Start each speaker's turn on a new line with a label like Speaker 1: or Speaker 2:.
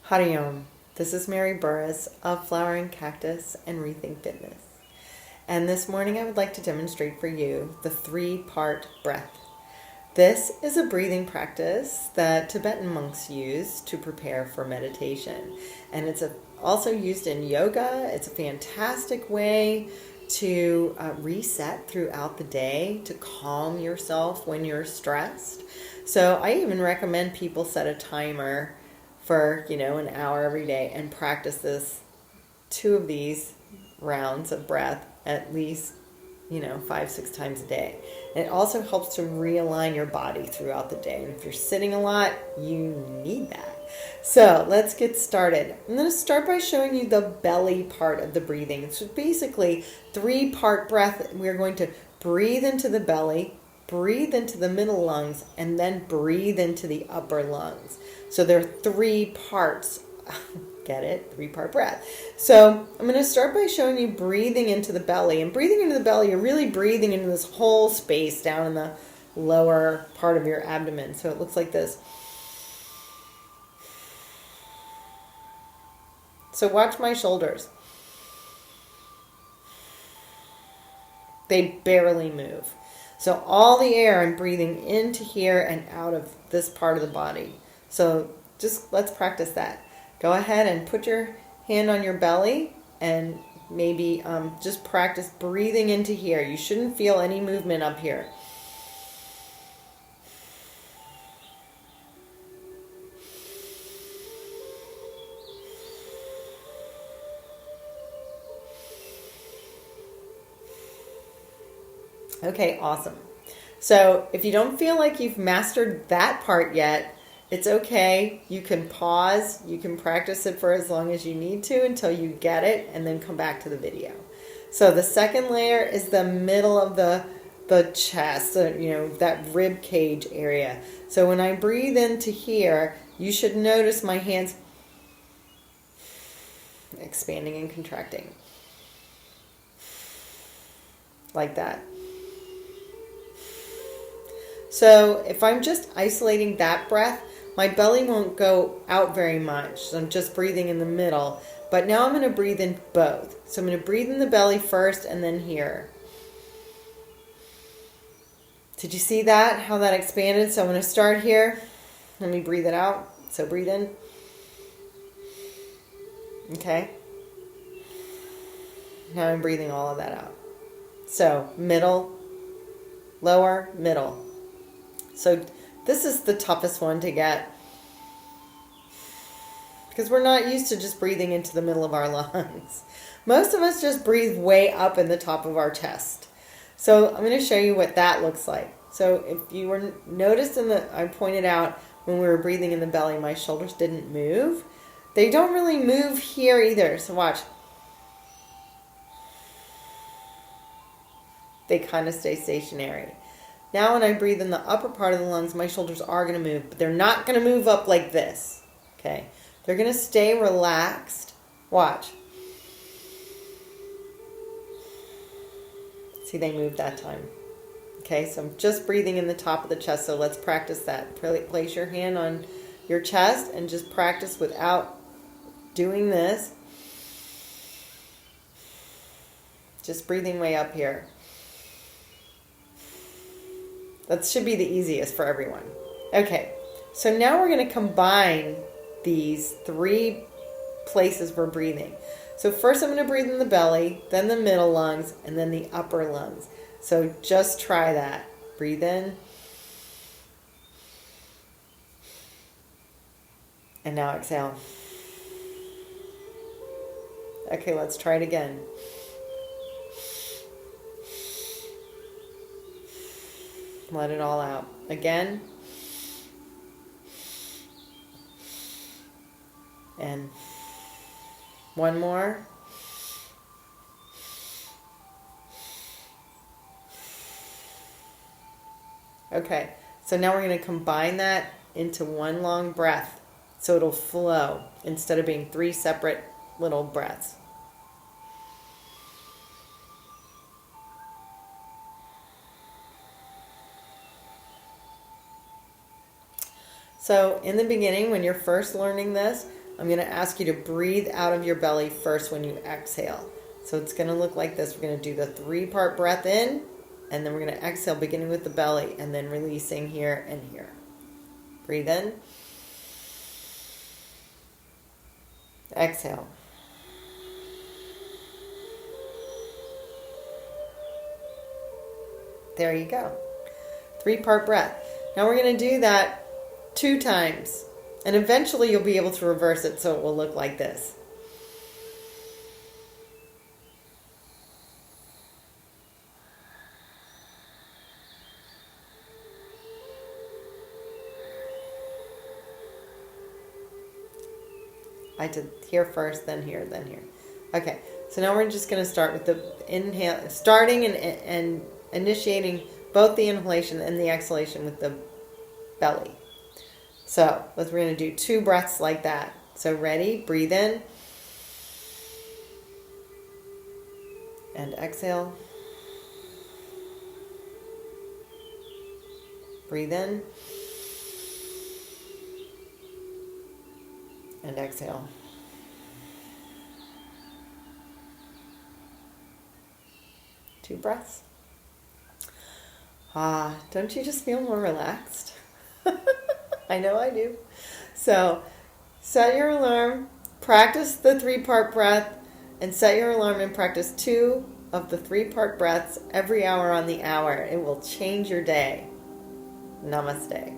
Speaker 1: Hari Om. This is Mary Burris of Flowering Cactus and Rethink Fitness. And this morning I would like to demonstrate for you the 3-part breath. This is a breathing practice that Tibetan monks use to prepare for meditation. And it's also used in yoga. It's a fantastic way to reset throughout the day, to calm yourself when you're stressed. So I even recommend people set a timer for, an hour every day and practice this 2 of these rounds of breath at least, 5-6 times a day. And it also helps to realign your body throughout the day. And if you're sitting a lot, you need that. So let's get started. I'm going to start by showing you the belly part of the breathing. It's basically 3-part breath. We're going to breathe into the belly, breathe into the middle lungs, and then breathe into the upper lungs. So there are 3 parts. Get it? 3-part breath. So I'm going to start by showing you breathing into the belly. And breathing into the belly, you're really breathing into this whole space down in the lower part of your abdomen. So it looks like this. So watch my shoulders. They barely move. So all the air I'm breathing into here and out of this part of the body. So just let's practice that. Go ahead and put your hand on your belly and maybe just practice breathing into here. You shouldn't feel any movement up here. Okay, awesome. So if you don't feel like you've mastered that part yet, it's okay. You can pause. You can practice it for as long as you need to until you get it and then come back to the video. So the second layer is the middle of the chest, that rib cage area. So when I breathe into here, you should notice my hands expanding and contracting. Like that. So if I'm just isolating that breath, my belly won't go out very much. So I'm just breathing in the middle. But now I'm going to breathe in both. So I'm going to breathe in the belly first and then here. Did you see that? How that expanded? So I'm going to start here. Let me breathe it out. So breathe in. Okay. Now I'm breathing all of that out. So middle, lower, middle. So this is the toughest one to get because we're not used to just breathing into the middle of our lungs. Most of us just breathe way up in the top of our chest. So I'm going to show you what that looks like. So if you were noticed I pointed out when we were breathing in the belly, my shoulders didn't move. They don't really move here either. So watch. They kind of stay stationary. Now when I breathe in the upper part of the lungs, my shoulders are going to move, but they're not going to move up like this. Okay? They're going to stay relaxed. Watch. See, they moved that time. Okay, so I'm just breathing in the top of the chest, so let's practice that. Place your hand on your chest and just practice without doing this. Just breathing way up here. That should be the easiest for everyone. Okay, so now we're going to combine these 3 places we're breathing. So first I'm going to breathe in the belly, then the middle lungs, and then the upper lungs. So just try that. Breathe in. And now exhale. Okay, let's try it again. Let it all out. Again. And one more. Okay, so now we're going to combine that into one long breath so it'll flow instead of being 3 separate little breaths. So in the beginning, when you're first learning this, I'm going to ask you to breathe out of your belly first when you exhale. So it's going to look like this. We're going to do the 3-part breath in, and then we're going to exhale beginning with the belly and then releasing here and here. Breathe in. Exhale. There you go. 3-part breath. Now we're going to do that 2 times. And eventually you'll be able to reverse it so it will look like this. I did here first, then here, then here. Okay, so now we're just going to start with the inhale, starting and initiating both the inhalation and the exhalation with the belly. So we're going to do 2 breaths like that. So ready? Breathe in. And exhale. Breathe in. And exhale. Two breaths. Don't you just feel more relaxed? I know I do. So set your alarm, practice the 3-part breath, and set your alarm and practice 2 of the 3-part breaths every hour on the hour. It will change your day. Namaste.